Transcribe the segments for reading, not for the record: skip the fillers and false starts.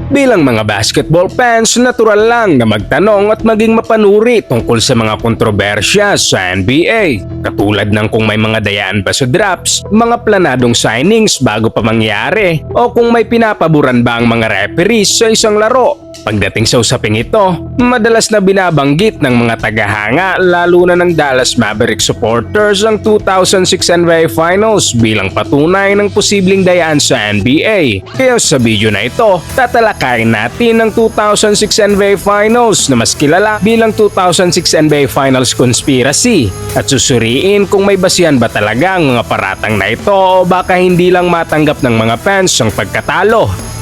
Bilang mga basketball fans, natural lang na magtanong at maging mapanuri tungkol sa mga kontrobersya sa NBA. Katulad ng kung may mga dayaan ba sa drafts, mga planadong signings bago pa mangyari, o kung may pinapaboran ba ang mga referees sa isang laro. Pagdating sa usaping ito, madalas na binabanggit ng mga tagahanga lalo na ng Dallas Mavericks supporters ang 2006 NBA Finals bilang patunay ng posibleng dayaan sa NBA. Kaya sa video na ito, tatalakayin natin ang 2006 NBA Finals na mas kilala bilang 2006 NBA Finals Conspiracy at susuriin kung may basihan ba talaga ang mga paratang na ito o baka hindi lang matanggap ng mga fans ang pagkatalo.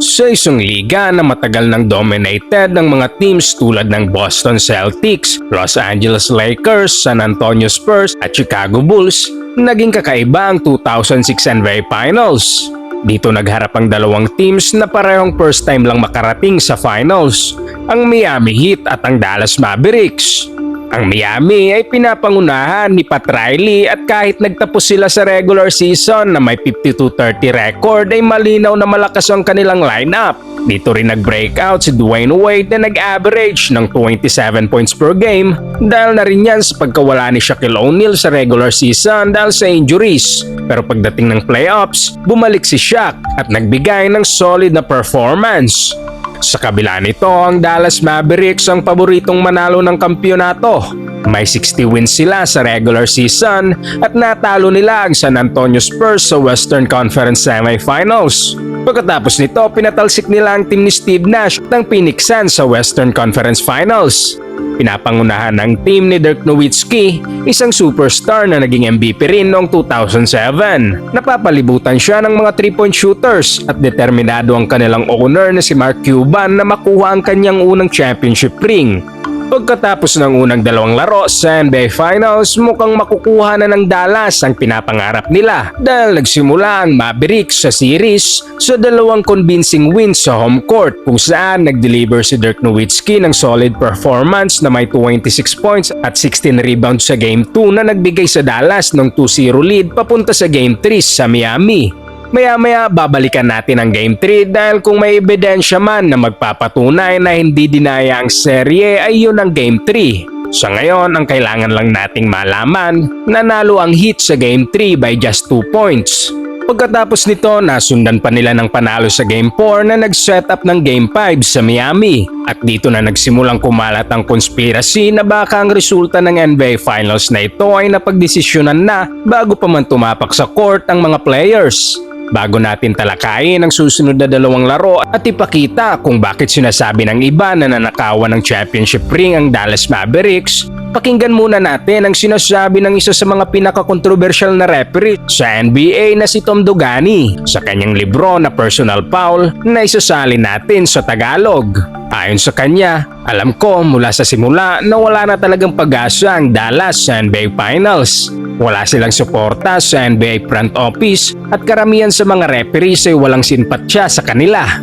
Sa isang liga na matagal nang dominated ng mga teams tulad ng Boston Celtics, Los Angeles Lakers, San Antonio Spurs at Chicago Bulls, naging kakaiba ang 2006 NBA Finals. Dito nagharap ang dalawang teams na parehong first time lang makarating sa finals, ang Miami Heat at ang Dallas Mavericks. Ang Miami ay pinapangunahan ni Pat Riley at kahit nagtapos sila sa regular season na may 52-30 record ay malinaw na malakas ang kanilang lineup. Dito rin nag-breakout si Dwayne Wade na nag-average ng 27 points per game dahil na rin yan sa pagkawala ni Shaquille O'Neal sa regular season dahil sa injuries. Pero pagdating ng playoffs, bumalik si Shaq at nagbigay ng solid na performance. Sa kabila nito, ang Dallas Mavericks ang paboritong manalo ng kampyonato. May 60 wins sila sa regular season at natalo nila ang San Antonio Spurs sa Western Conference Semifinals. Pagkatapos nito, pinatalsik nila ang team ni Steve Nash ng Phoenix Suns sa Western Conference Finals. Pinapangunahan ng team ni Dirk Nowitzki, isang superstar na naging MVP rin noong 2007. Napapalibutan siya ng mga 3-point shooters at determinado ang kanilang owner na si Mark Cuban na makuha ang kanyang unang championship ring. Pagkatapos ng unang dalawang laro sa NBA Finals, mukhang makukuha na ng Dallas ang pinapangarap nila dahil nagsimula ang Mavericks sa series sa dalawang convincing wins sa home court kung saan nag-deliver si Dirk Nowitzki ng solid performance na may 26 points at 16 rebounds sa Game 2 na nagbigay sa Dallas ng 2-0 lead papunta sa Game 3 sa Miami. Maya-maya babalikan natin ang Game 3 dahil kung may ebidensya man na magpapatunay na hindi dinaya ang serye ay yun ang Game 3. Sa ngayon, ang kailangan lang nating malaman, nanalo ang Heat sa Game 3 by just 2 points. Pagkatapos nito, nasundan pa nila ng panalo sa Game 4 na nag-set up ng Game 5 sa Miami. At dito na nagsimulang kumalat ang conspiracy na baka ang resulta ng NBA Finals na ito ay napagdesisyonan na bago pa man tumapak sa court ang mga players. Bago natin talakayin ang susunod na dalawang laro at ipakita kung bakit sinasabi ng iba na nanakawan ng championship ring ang Dallas Mavericks, pakinggan muna natin ang sinasabi ng isa sa mga pinaka-controversial na referee sa NBA na si Tom Dogani sa kanyang libro na Personal Foul na isasalin natin sa Tagalog. Ayon sa kanya, alam ko mula sa simula na wala na talagang pag-asa ang Dallas sa NBA Finals. Wala silang suporta sa NBA front office at karamihan sa mga referees ay walang simpatya sa kanila.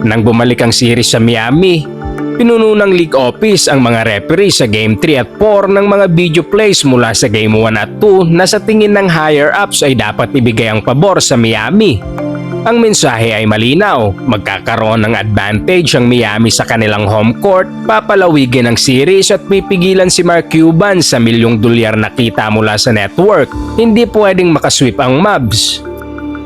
Nang bumalik ang series sa Miami, pinuno ng league office ang mga referee sa Game 3 at 4 ng mga video plays mula sa Game 1 at 2 na sa tingin ng higher-ups ay dapat ibigay ang pabor sa Miami. Ang mensahe ay malinaw, magkakaroon ng advantage ang Miami sa kanilang home court, papalawigin ang series at pipigilan si Mark Cuban sa $1 milyong na kita mula sa network. Hindi pwedeng makasweep ang Mavs.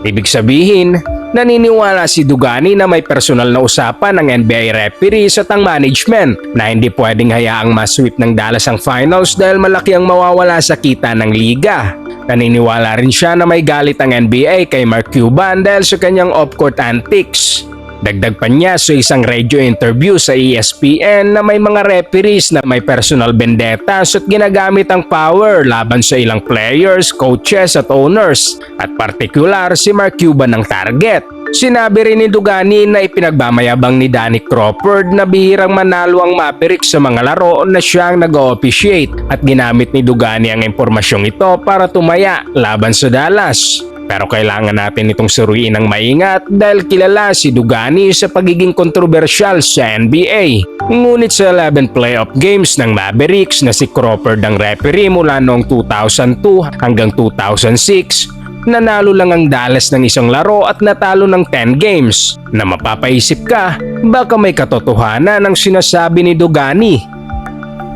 Ibig sabihin, naniniwala si Dugani na may personal na usapan ng NBA referees at ang management na hindi pwedeng hayaang masweep ng Dallas ang finals dahil malaki ang mawawala sa kita ng liga. Naniniwala rin siya na may galit ang NBA kay Mark Cuban dahil sa kanyang off-court antics. Dagdag pa niya sa isang radio interview sa ESPN na may mga referees na may personal vendettas at ginagamit ang power laban sa ilang players, coaches at owners at partikular si Mark Cuban ang target. Sinabi rin ni Dugani na ipinagmamayabang ni Danny Crawford na bihirang manalo ang Mavericks sa mga laro na siyang nag-o-officiate at ginamit ni Dugani ang impormasyong ito para tumaya laban sa Dallas. Pero kailangan natin itong suruin ng maingat dahil kilala si Dugani sa pagiging kontrobersyal sa NBA. Ngunit sa 11 playoff games ng Mavericks na si Crawford ang referee mula noong 2002 hanggang 2006, nanalo lang ang Dallas ng isang laro at natalo ng 10 games, na mapapaisip ka, baka may katotohanan ang sinasabi ni Dugani.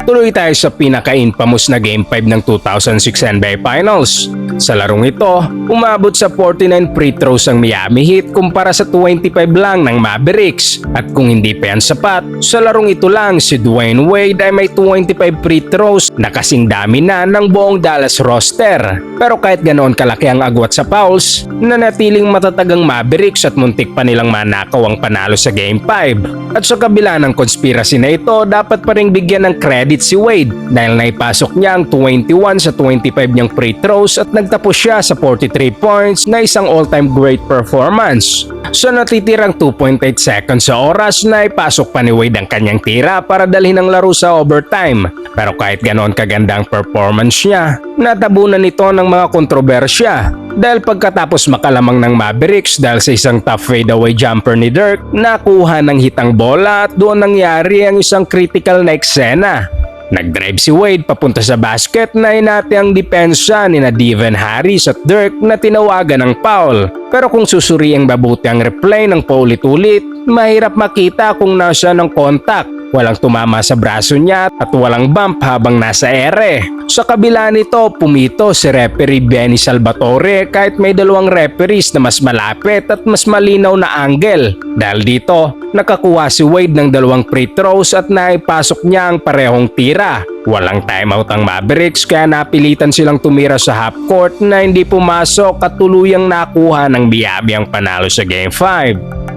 Tuloy tayo sa pinaka-infamous na Game 5 ng 2006 NBA Finals. Sa larong ito, umabot sa 49 free throws ang Miami Heat kumpara sa 25 lang ng Mavericks. At kung hindi pa yan sapat, sa larong ito lang si Dwayne Wade ay may 25 free throws na kasing dami na ng buong Dallas roster. Pero kahit ganoon kalaki ang agwat sa fouls, nanatiling matatag ang Mavericks at muntik pa nilang manakaw ang panalo sa Game 5. At sa kabila ng conspiracy na ito, dapat pa rin bigyan ng credit si Wade dahil naipasok niya ang 21 sa 25 niyang free throws at nagtapos siya sa 43 points na isang all-time great performance. Sa natitirang 2.8 seconds sa oras na ipasok pa ni Wade ang kanyang tira para dalhin ang laro sa overtime. Pero kahit ganoon kaganda ang performance niya, natabunan ito ng mga kontrobersya. Dahil pagkatapos makalamang ng Mavericks dahil sa isang tough fadeaway jumper ni Dirk, nakuha ng hitang bola at doon nangyari ang isang critical na eksena. Nag-drive si Wade papunta sa basket na hinati ang depensa ni Devin Harris at Dirk na tinawagan ng foul. Pero kung susuriing mabuti ang replay ng paulit-ulit, mahirap makita kung nasa ng contact. Walang tumama sa braso niya at walang bump habang nasa ere. Sa kabila nito, pumito si referee Benny Salvatore kahit may dalawang referees na mas malapit at mas malinaw na angle. Dahil dito, nakakuha si Wade ng dalawang free throws at naipasok niya ang parehong tira. Walang timeout ang Mavericks kaya napilitan silang tumira sa half court na hindi pumasok at tuluyang nakuha ng Miami ang panalo sa Game 5.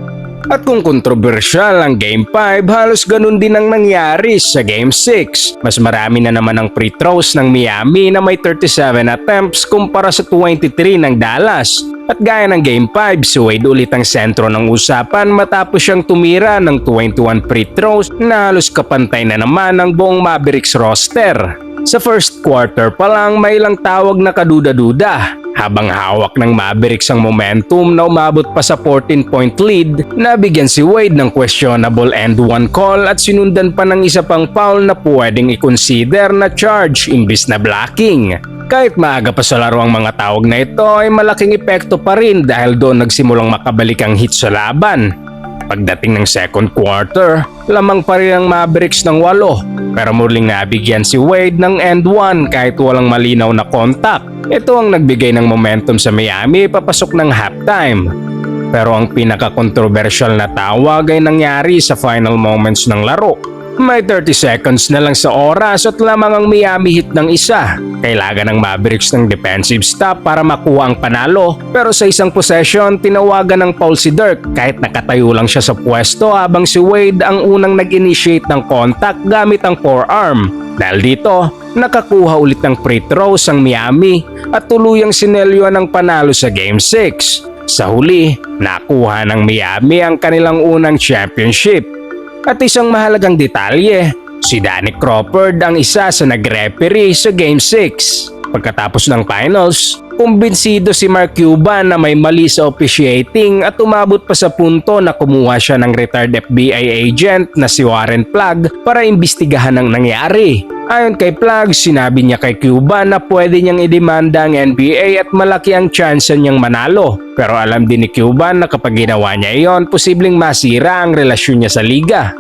At kung kontrobersyal ang Game 5, halos ganun din ang nangyari sa Game 6. Mas marami na naman ang free throws ng Miami na may 37 attempts kumpara sa 23 ng Dallas. At gaya ng Game 5, si Wade ulit ang sentro ng usapan matapos siyang tumira ng 21 free throws na halos kapantay na naman ang buong Mavericks roster. Sa first quarter pa lang may ilang tawag na kaduda-duda. Habang hawak ng Mavericks ang momentum na umabot pa sa 14-point lead, nabigyan si Wade ng questionable and one call at sinundan pa ng isa pang foul na pwedeng i-consider na charge imbis na blocking. Kahit maaga pa sa laro ang mga tawag na ito ay malaking epekto pa rin dahil doon nagsimulang makabalik ang hit sa laban. Pagdating ng second quarter, lamang pa rin ang Mavericks ng 8 pero muling nabigyan si Wade ng end one kahit walang malinaw na contact. Ito ang nagbigay ng momentum sa Miami papasok ng halftime. Pero ang pinaka-controversial na tawag ay nangyari sa final moments ng laro. May 30 seconds na lang sa oras at lamang ang Miami Heat ng isa. Kailangan ng Mavericks ng defensive stop para makuha ang panalo. Pero sa isang possession, tinawagan ng foul si Dirk kahit nakatayo lang siya sa pwesto habang si Wade ang unang nag-initiate ng contact gamit ang forearm. Dahil dito, nakakuha ulit ng free throws ang Miami at tuluyang sinelyo ng panalo sa Game 6. Sa huli, nakuha ng Miami ang kanilang unang championship. At isang mahalagang detalye, si Danny Crawford ang isa sa nag-referee sa Game 6. Pagkatapos ng finals, kumbinsido si Mark Cuban na may mali sa officiating at umabot pa sa punto na kumuha siya ng retired FBI agent na si Warren Flagg para imbestigahan ang nangyari. Ayon kay Flagg, sinabi niya kay Cuban na pwede niyang idemanda ang NBA at malaki ang tsansa niyang manalo. Pero alam din ni Cuban na kapag ginawa niya iyon, posibleng masira ang relasyon niya sa liga.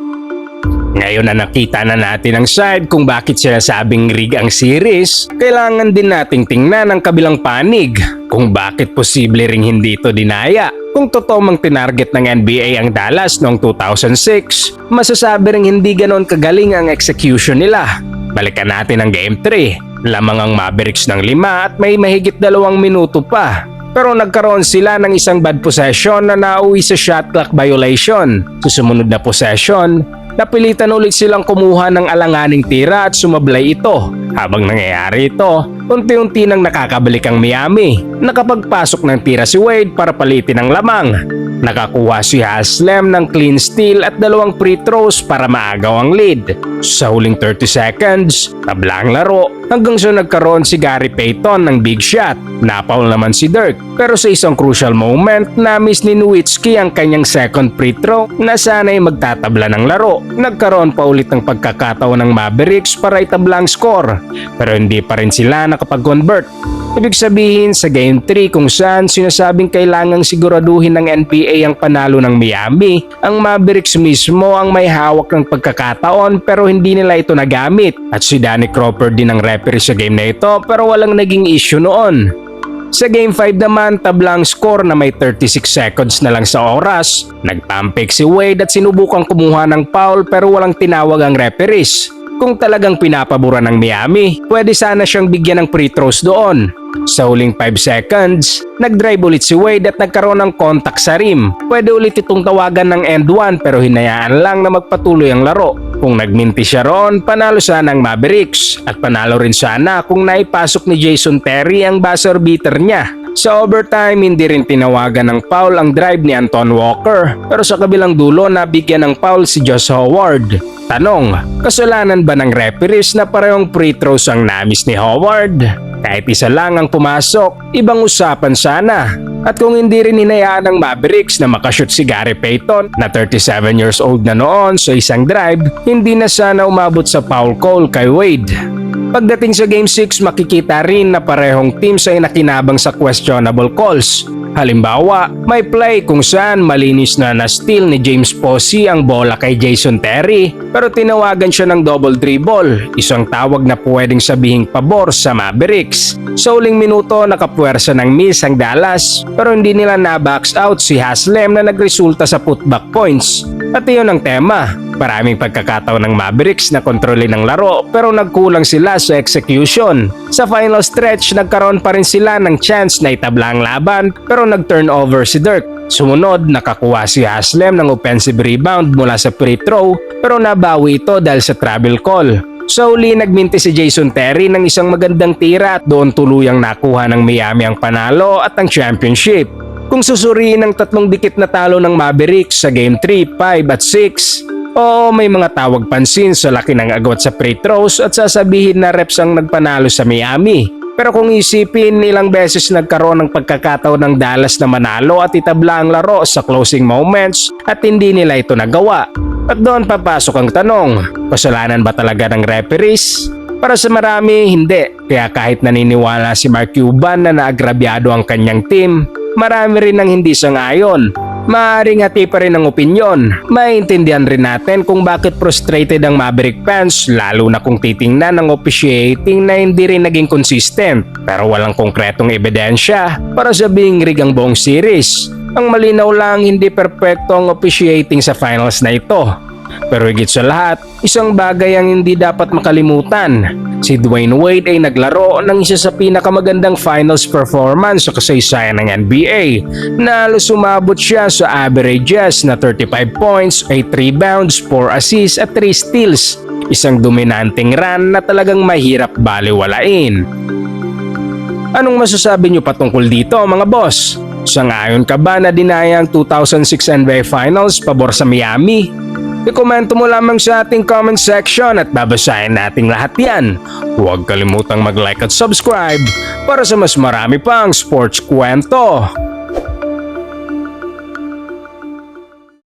Ngayon na nakita na natin ang side kung bakit sinasabing rig ang series, kailangan din nating tingnan ang kabilang panig kung bakit posible ring hindi ito dinaya. Kung totoo mang tinarget ng NBA ang Dallas noong 2006, masasabi ring hindi ganon kagaling ang execution nila. Balikan natin ang Game 3. Lamang ang Mavericks ng 5 at may mahigit 2 minuto pa. Pero nagkaroon sila ng isang bad possession na nauwi sa shot clock violation. Sa sumunod na possession, napilitan ulit silang kumuha ng alanganing tira at sumablay ito. Habang nangyayari ito, unti-unti nang nakakabalik ang Miami. Nakapagpasok ng tira si Wade para palitin ang lamang. Nakakuha si Haslem ng clean steal at 2 free throws para maagaw ang lead. Sa huling 30 seconds, tabla ang laro hanggang sa nagkaroon si Gary Payton ng big shot. Napaul naman si Dirk pero sa isang crucial moment na-miss ni Nowitzki ang kanyang second free throw na sana'y magtatabla ng laro. Nagkaroon pa ulit ng pagkakataon ng Mavericks para itabla ang score pero hindi pa rin sila nakapag-convert. Ibig sabihin sa Game 3 kung saan sinasabing kailangang siguraduhin ng NBA ang panalo ng Miami, ang Mavericks mismo ang may hawak ng pagkakataon pero hindi nila ito nagamit at si Danny Crawford din ang referee sa game na ito pero walang naging issue noon. Sa Game 5 naman, tablang score na may 36 seconds na lang sa oras. Nagpampik si Wade at sinubukang kumuha ng foul pero walang tinawag ang referees. Kung talagang pinapabura ng Miami, pwede sana siyang bigyan ng free throws doon. Sa huling 5 seconds, nag-drive ulit si Wade at nagkaroon ng contact sa rim. Pwede ulit itong tawagan ng end 1 pero hinayaan lang na magpatuloy ang laro. Kung nagminti siya roon, panalo sana ang Mavericks at panalo rin sana kung naipasok ni Jason Terry ang buzzer beater niya. Sa overtime, hindi rin tinawagan ng foul ang drive ni Anton Walker pero sa kabilang dulo nabigyan ng foul si Josh Howard. Tanong, kasalanan ba ng referees na parehong free throws ang namis ni Howard? Kahit isa lang ang pumasok, ibang usapan sana. At kung hindi rin hinayaan ng Mavericks na makashoot si Gary Payton na 37 years old na noon sa isang drive, hindi na sana umabot sa foul call kay Wade. Pagdating sa Game 6, makikita rin na parehong teams ay nakinabang sa questionable calls. Halimbawa, may play kung saan malinis na na-steal ni James Posey ang bola kay Jason Terry pero tinawagan siya ng double dribble, isang tawag na pwedeng sabihing pabor sa Mavericks. Sa huling minuto, nakapuwersa ng miss ang Dallas pero hindi nila na-box out si Haslem na nagresulta sa putback points. At iyon ang tema. Maraming pagkakataon ng Mavericks na kontrolin ang laro pero nagkulang sila sa execution. Sa final stretch, nagkaroon pa rin sila ng chance na itabla ang laban pero nag-turnover si Dirk. Sumunod, nakakuha si Haslem ng offensive rebound mula sa free throw pero nabawi ito dahil sa travel call. Sa uli, nagminti si Jason Terry ng isang magandang tira at doon tuluyang nakuha ng Miami ang panalo at ang championship. Kung susuriin ang tatlong dikit na talo ng Mavericks sa Game 3, 5 at 6, oo, may mga tawag pansin sa laki ng agwat sa free throws at sasabihin na reps ang nagpanalo sa Miami. Pero kung isipin, ilang beses nagkaroon ng pagkakataon ng Dallas na manalo at itabla ang laro sa closing moments at hindi nila ito nagawa. At doon papasok ang tanong, kasalanan ba talaga ng referees? Para sa marami, hindi. Kaya kahit naniniwala si Mark Cuban na naagrabyado ang kanyang team, marami rin ang hindi sang-ayon. Maaaring hati pa rin ang opinyon. Maintindihan rin natin kung bakit frustrated ang Maverick fans lalo na kung titingnan ang officiating na hindi rin naging consistent pero walang konkretong ebidensya para sabing rig ang buong series. Ang malinaw lang hindi perpekto ang officiating sa finals na ito. Pero higit sa lahat, isang bagay ang hindi dapat makalimutan. Si Dwayne Wade ay naglaro ng isa sa pinakamagandang finals performance sa kasaysayan ng NBA. Halos sumabot siya sa averages na 35 points, 8 rebounds, 4 assists at 3 steals. Isang dominanting run na talagang mahirap baliwalain. Anong masasabi niyo patungkol dito mga boss? Sang-ayon ka ba na dinaya ang 2006 NBA Finals pabor sa Miami? I-komento mo lamang sa ating comment section at babasahin nating lahat yan. Huwag kalimutang mag-like at subscribe para sa mas marami pang sports kwento.